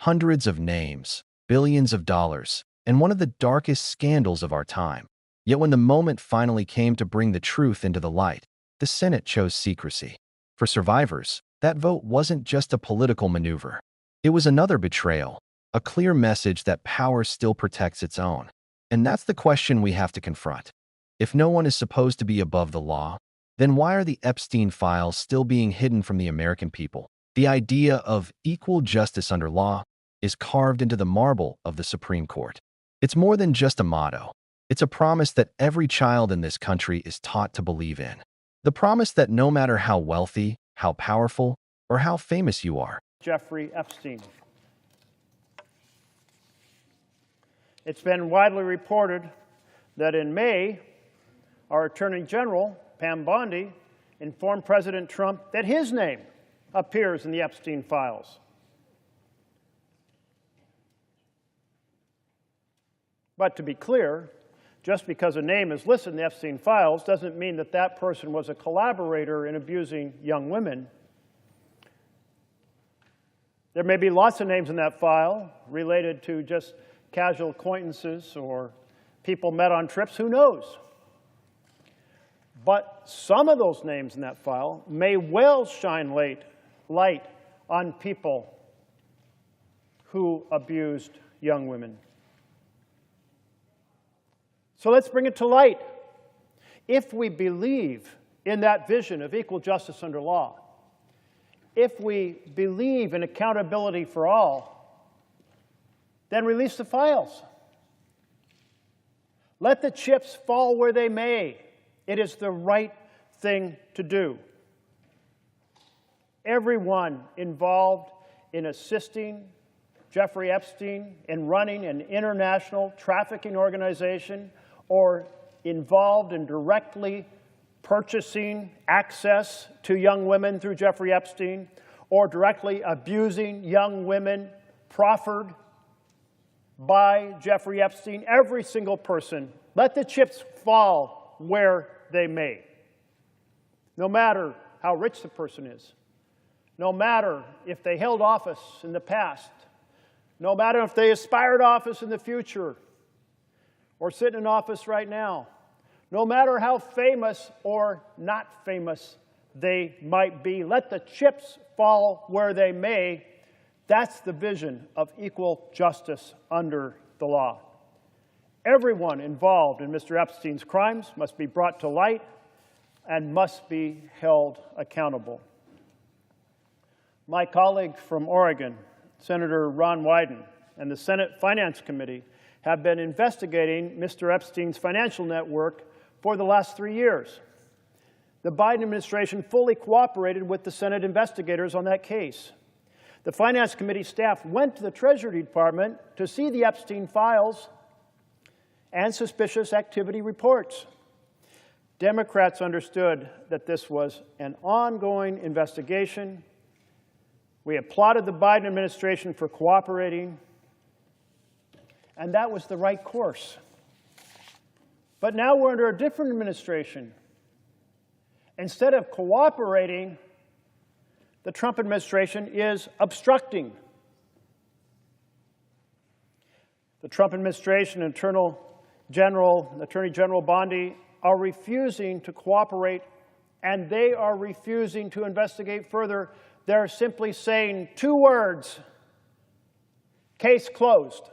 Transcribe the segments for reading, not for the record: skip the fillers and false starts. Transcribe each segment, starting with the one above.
Hundreds of names, billions of dollars, and one of the darkest scandals of our time. Yet when the moment finally came to bring the truth into the light, the Senate chose secrecy. For survivors, that vote wasn't just a political maneuver. It was another betrayal, a clear message that power still protects its own. And that's the question we have to confront. If no one is supposed to be above the law, then why are the Epstein files still being hidden from the American people? The idea of equal justice under law is carved into the marble of the Supreme Court. It's more than just a motto. It's a promise that every child in this country is taught to believe in. The promise that no matter how wealthy, how powerful, or how famous you are, Jeffrey Epstein. It's been widely reported that in May, our Attorney General, Pam Bondi, informed President Trump that his name appears in the Epstein files. But to be clear, just because a name is listed in the Epstein files doesn't mean that that person was a collaborator in abusing young women. There may be lots of names in that file related to just casual acquaintances or people met on trips, who knows? But some of those names in that file may well shine light on people who abused young women. So let's bring it to light. If we believe in that vision of equal justice under law, if we believe in accountability for all, then release the files. Let the chips fall where they may. It is the right thing to do. Everyone involved in assisting Jeffrey Epstein in running an international trafficking organization or involved in directly purchasing access to young women through Jeffrey Epstein or directly abusing young women proffered by Jeffrey Epstein, every single person, let the chips fall where they may. No matter how rich the person is, no matter if they held office in the past, no matter if they aspire to office in the future or sit in office right now, no matter how famous or not famous they might be, let the chips fall where they may. That's the vision of equal justice under the law. Everyone involved in Mr. Epstein's crimes must be brought to light and must be held accountable. My colleague from Oregon, Senator Ron Wyden, and the Senate Finance Committee have been investigating Mr. Epstein's financial network for the last 3 years. The Biden administration fully cooperated with the Senate investigators on that case. The Finance Committee staff went to the Treasury Department to see the Epstein files and suspicious activity reports. Democrats understood that this was an ongoing investigation. We applauded the Biden administration for cooperating, and that was the right course. But now we're under a different administration. Instead of cooperating, the Trump administration is obstructing. The Trump administration and Attorney General Bondi are refusing to cooperate, and they are refusing to investigate further. They're simply saying 2 words: case closed.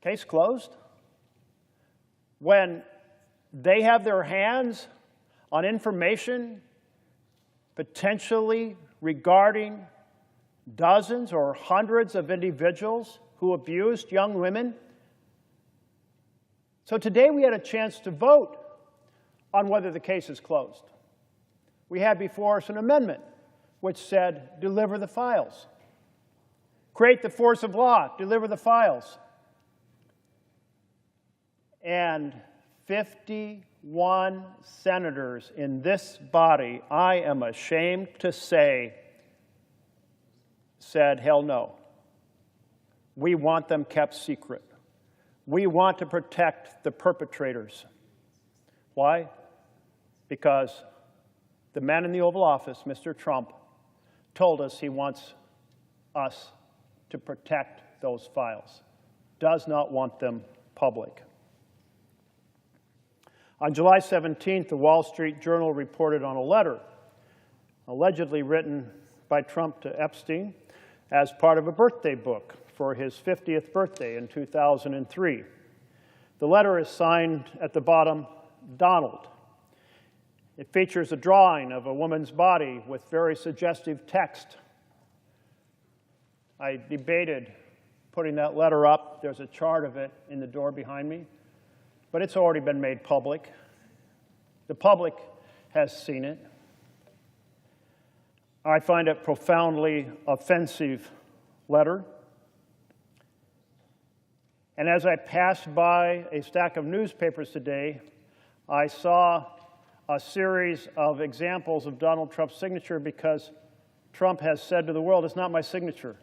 Case closed? When they have their hands on information potentially regarding dozens or hundreds of individuals who abused young women. So today we had a chance to vote on whether the case is closed. We had before us an amendment which said, deliver the files. Create the force of law, deliver the files. And 51 senators in this body, I am ashamed to say, said, hell no. We want them kept secret. We want to protect the perpetrators. Why? Because the man in the Oval Office, Mr. Trump, told us he wants us to protect those files, does not want them public. On July 17th, the Wall Street Journal reported on a letter allegedly written by Trump to Epstein as part of a birthday book for his 50th birthday in 2003. The letter is signed at the bottom, Donald. It features a drawing of a woman's body with very suggestive text. I debated putting that letter up. There's a chart of it in the door behind me, but it's already been made public. The public has seen it. I find it profoundly offensive letter. And as I passed by a stack of newspapers today, I saw a series of examples of Donald Trump's signature because Trump has said to the world, it's not my signature.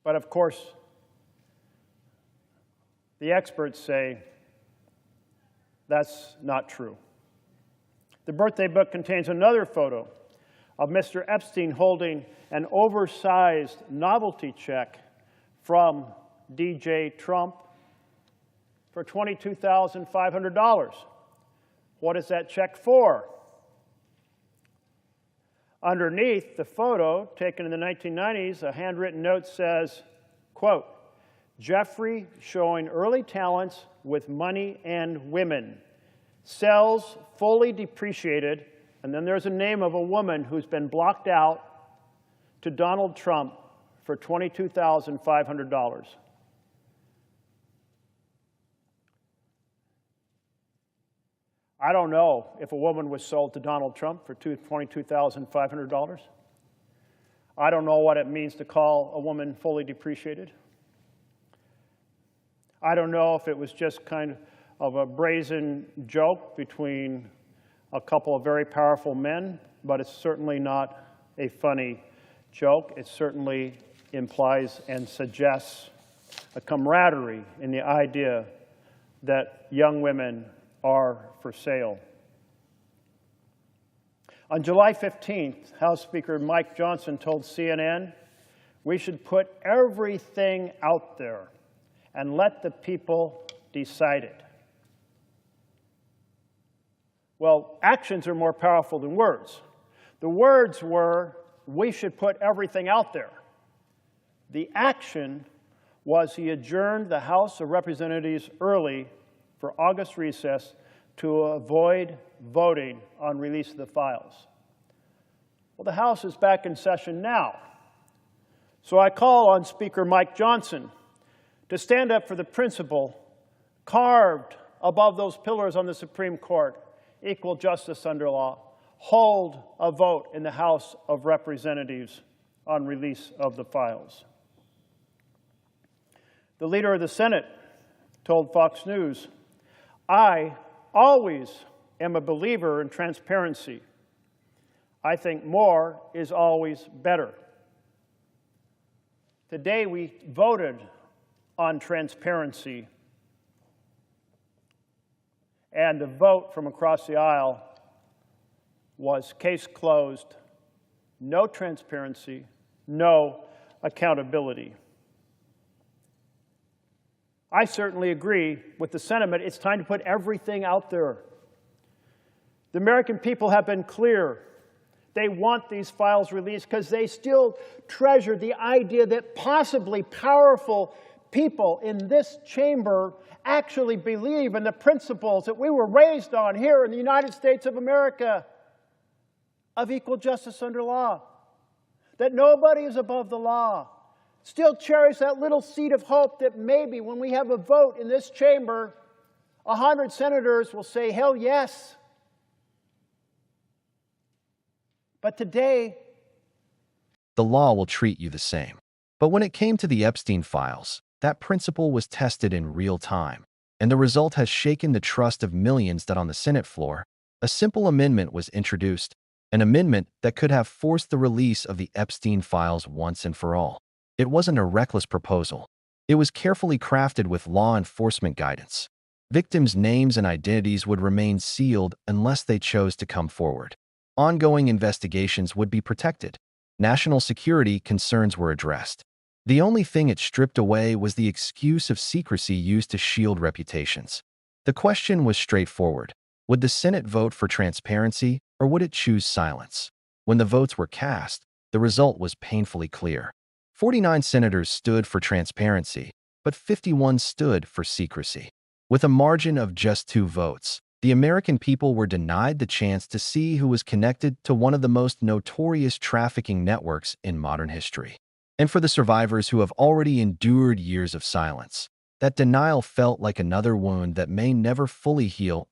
But of course, the experts say that's not true. The birthday book contains another photo of Mr. Epstein holding an oversized novelty check from DJ Trump for $22,500. What is that check for? Underneath the photo, taken in the 1990s, a handwritten note says, quote, Jeffrey showing early talents with money and women. Cells fully depreciated, and then there's a name of a woman who's been blocked out to Donald Trump for $22,500. I don't know if a woman was sold to Donald Trump for $22,500. I don't know what it means to call a woman fully depreciated. I don't know if it was just kind of a brazen joke between a couple of very powerful men, but it's certainly not a funny joke. It certainly implies and suggests a camaraderie in the idea that young women are for sale. On July 15th, House Speaker Mike Johnson told CNN, we should put everything out there and let the people decide it. Well, actions are more powerful than words. The words were, we should put everything out there. The action was he adjourned the House of Representatives early for August recess to avoid voting on release of the files. Well, the House is back in session now. So I call on Speaker Mike Johnson to stand up for the principle carved above those pillars on the Supreme Court, equal justice under law, hold a vote in the House of Representatives on release of the files. The leader of the Senate told Fox News, I always am a believer in transparency. I think more is always better. Today we voted on transparency, and the vote from across the aisle was case closed, no transparency, no accountability. I certainly agree with the sentiment. It's time to put everything out there. The American people have been clear. They want these files released because they still treasure the idea that possibly powerful people in this chamber actually believe in the principles that we were raised on here in the United States of America of equal justice under law, that nobody is above the law. Still cherish that little seed of hope that maybe when we have a vote in this chamber, 100 senators will say, hell yes. But today, The law will treat you the same. But when it came to the Epstein files, that principle was tested in real time, and the result has shaken the trust of millions that on the Senate floor, a simple amendment was introduced, an amendment that could have forced the release of the Epstein files once and for all. It wasn't a reckless proposal. It was carefully crafted with law enforcement guidance. Victims' names and identities would remain sealed unless they chose to come forward. Ongoing investigations would be protected. National security concerns were addressed. The only thing it stripped away was the excuse of secrecy used to shield reputations. The question was straightforward. Would the Senate vote for transparency, or would it choose silence? When the votes were cast, the result was painfully clear. 49 senators stood for transparency, but 51 stood for secrecy. With a margin of just 2 votes, the American people were denied the chance to see who was connected to one of the most notorious trafficking networks in modern history. And for the survivors who have already endured years of silence, that denial felt like another wound that may never fully heal.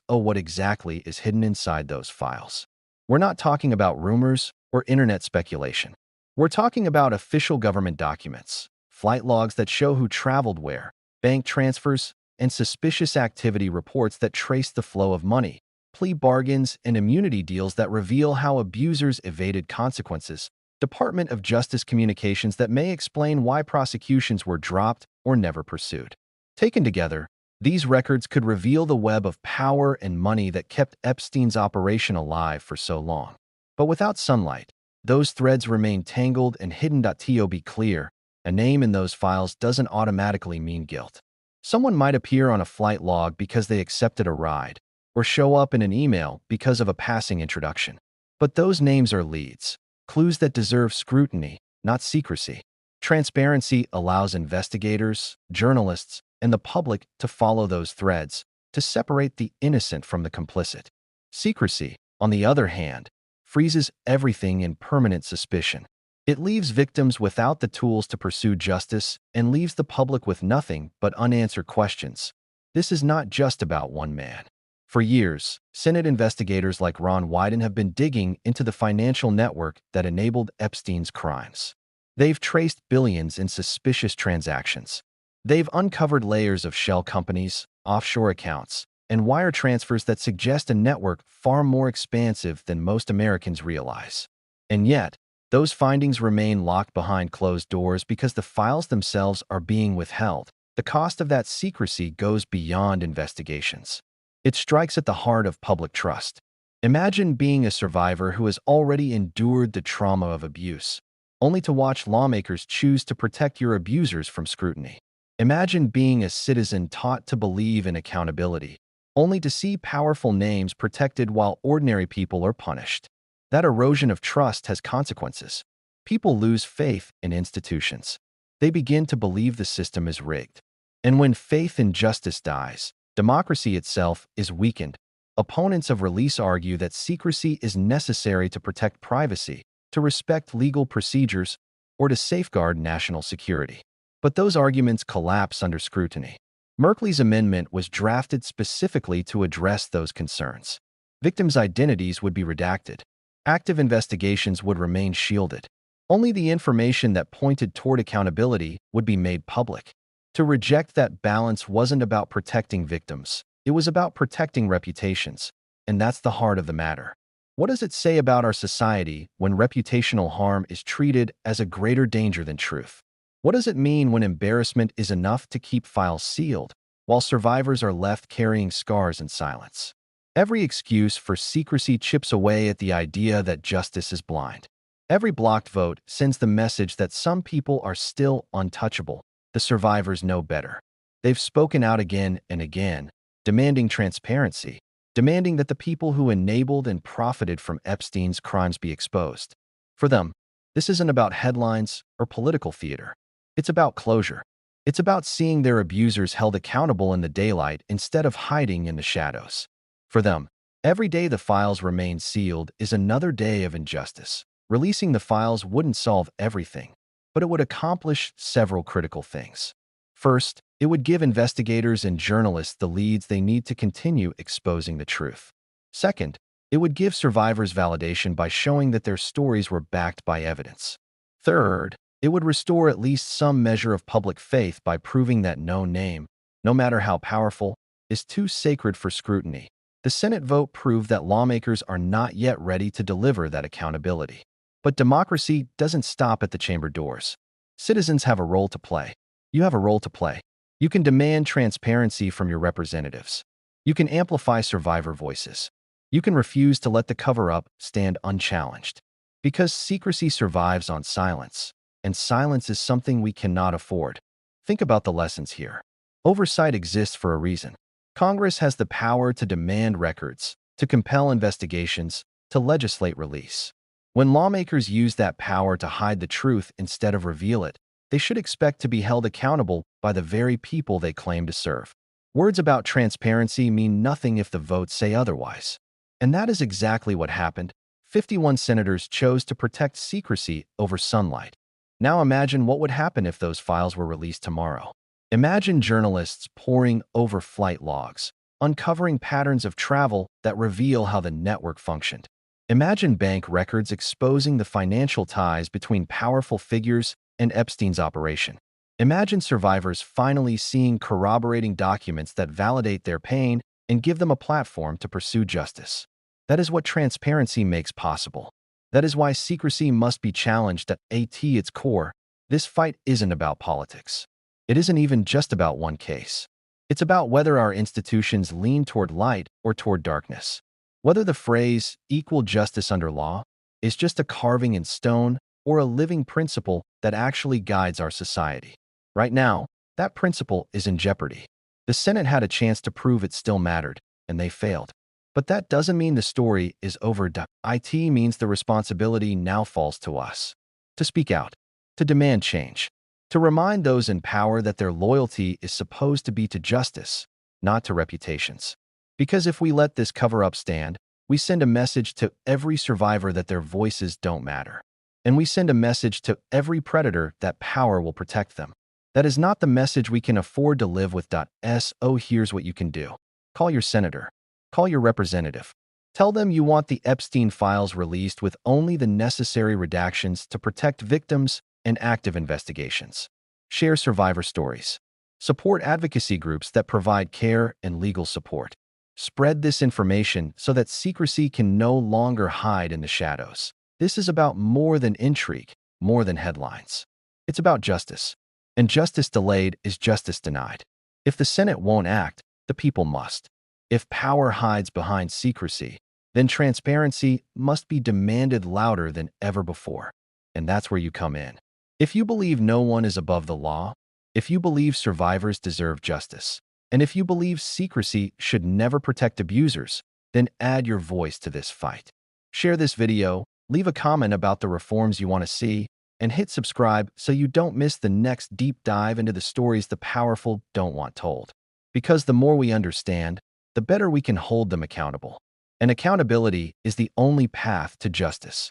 What exactly is hidden inside those files? We're not talking about rumors or internet speculation. We're talking about official government documents, flight logs that show who traveled where, bank transfers, and suspicious activity reports that trace the flow of money, plea bargains, and immunity deals that reveal how abusers evaded consequences, Department of Justice communications that may explain why prosecutions were dropped or never pursued. Taken together, these records could reveal the web of power and money that kept Epstein's operation alive for so long. But without sunlight, those threads remain tangled and hidden. To be clear, a name in those files doesn't automatically mean guilt. Someone might appear on a flight log because they accepted a ride, or show up in an email because of a passing introduction. But those names are leads, clues that deserve scrutiny, not secrecy. Transparency allows investigators, journalists, and the public to follow those threads, to separate the innocent from the complicit. Secrecy, on the other hand, freezes everything in permanent suspicion. It leaves victims without the tools to pursue justice and leaves the public with nothing but unanswered questions. This is not just about one man. For years, Senate investigators like Ron Wyden have been digging into the financial network that enabled Epstein's crimes. They've traced billions in suspicious transactions. They've uncovered layers of shell companies, offshore accounts, and wire transfers that suggest a network far more expansive than most Americans realize. And yet, those findings remain locked behind closed doors because the files themselves are being withheld. The cost of that secrecy goes beyond investigations. It strikes at the heart of public trust. Imagine being a survivor who has already endured the trauma of abuse, only to watch lawmakers choose to protect your abusers from scrutiny. Imagine being a citizen taught to believe in accountability, only to see powerful names protected while ordinary people are punished. That erosion of trust has consequences. People lose faith in institutions. They begin to believe the system is rigged. And when faith in justice dies, democracy itself is weakened. Opponents of release argue that secrecy is necessary to protect privacy, to respect legal procedures, or to safeguard national security. But those arguments collapse under scrutiny. Merkley's amendment was drafted specifically to address those concerns. Victims' identities would be redacted. Active investigations would remain shielded. Only the information that pointed toward accountability would be made public. To reject that balance wasn't about protecting victims. It was about protecting reputations. And that's the heart of the matter. What does it say about our society when reputational harm is treated as a greater danger than truth? What does it mean when embarrassment is enough to keep files sealed, while survivors are left carrying scars in silence? Every excuse for secrecy chips away at the idea that justice is blind. Every blocked vote sends the message that some people are still untouchable. The survivors know better. They've spoken out again and again, demanding transparency, demanding that the people who enabled and profited from Epstein's crimes be exposed. For them, this isn't about headlines or political theater. It's about closure. It's about seeing their abusers held accountable in the daylight instead of hiding in the shadows. For them, every day the files remain sealed is another day of injustice. Releasing the files wouldn't solve everything, but it would accomplish several critical things. First, it would give investigators and journalists the leads they need to continue exposing the truth. Second, it would give survivors validation by showing that their stories were backed by evidence. Third, it would restore at least some measure of public faith by proving that no name, no matter how powerful, is too sacred for scrutiny. The Senate vote proved that lawmakers are not yet ready to deliver that accountability. But democracy doesn't stop at the chamber doors. Citizens have a role to play. You have a role to play. You can demand transparency from your representatives. You can amplify survivor voices. You can refuse to let the cover-up stand unchallenged. Because secrecy survives on silence, and silence is something we cannot afford. Think about the lessons here. Oversight exists for a reason. Congress has the power to demand records, to compel investigations, to legislate release. When lawmakers use that power to hide the truth instead of reveal it, they should expect to be held accountable by the very people they claim to serve. Words about transparency mean nothing if the votes say otherwise. And that is exactly what happened. 51 senators chose to protect secrecy over sunlight. Now imagine what would happen if those files were released tomorrow. Imagine journalists poring over flight logs, uncovering patterns of travel that reveal how the network functioned. Imagine bank records exposing the financial ties between powerful figures and Epstein's operation. Imagine survivors finally seeing corroborating documents that validate their pain and give them a platform to pursue justice. That is what transparency makes possible. That is why secrecy must be challenged at its core. This fight isn't about politics. It isn't even just about one case. It's about whether our institutions lean toward light or toward darkness. Whether the phrase equal justice under law is just a carving in stone or a living principle that actually guides our society. Right now, that principle is in jeopardy. The Senate had a chance to prove it still mattered, and they failed. But that doesn't mean the story is over. It means the responsibility now falls to us. To speak out, to demand change, to remind those in power that their loyalty is supposed to be to justice, not to reputations. Because if we let this cover-up stand, we send a message to every survivor that their voices don't matter. And we send a message to every predator that power will protect them. That is not the message we can afford to live with. So here's what you can do. Call your senator. Call your representative. Tell them you want the Epstein files released with only the necessary redactions to protect victims and active investigations. Share survivor stories. Support advocacy groups that provide care and legal support. Spread this information so that secrecy can no longer hide in the shadows. This is about more than intrigue, more than headlines. It's about justice. And justice delayed is justice denied. If the Senate won't act, the people must. If power hides behind secrecy, then transparency must be demanded louder than ever before. And that's where you come in. If you believe no one is above the law, if you believe survivors deserve justice, and if you believe secrecy should never protect abusers, then add your voice to this fight. Share this video, leave a comment about the reforms you want to see, and hit subscribe so you don't miss the next deep dive into the stories the powerful don't want told. Because the more we understand, the better we can hold them accountable. And accountability is the only path to justice.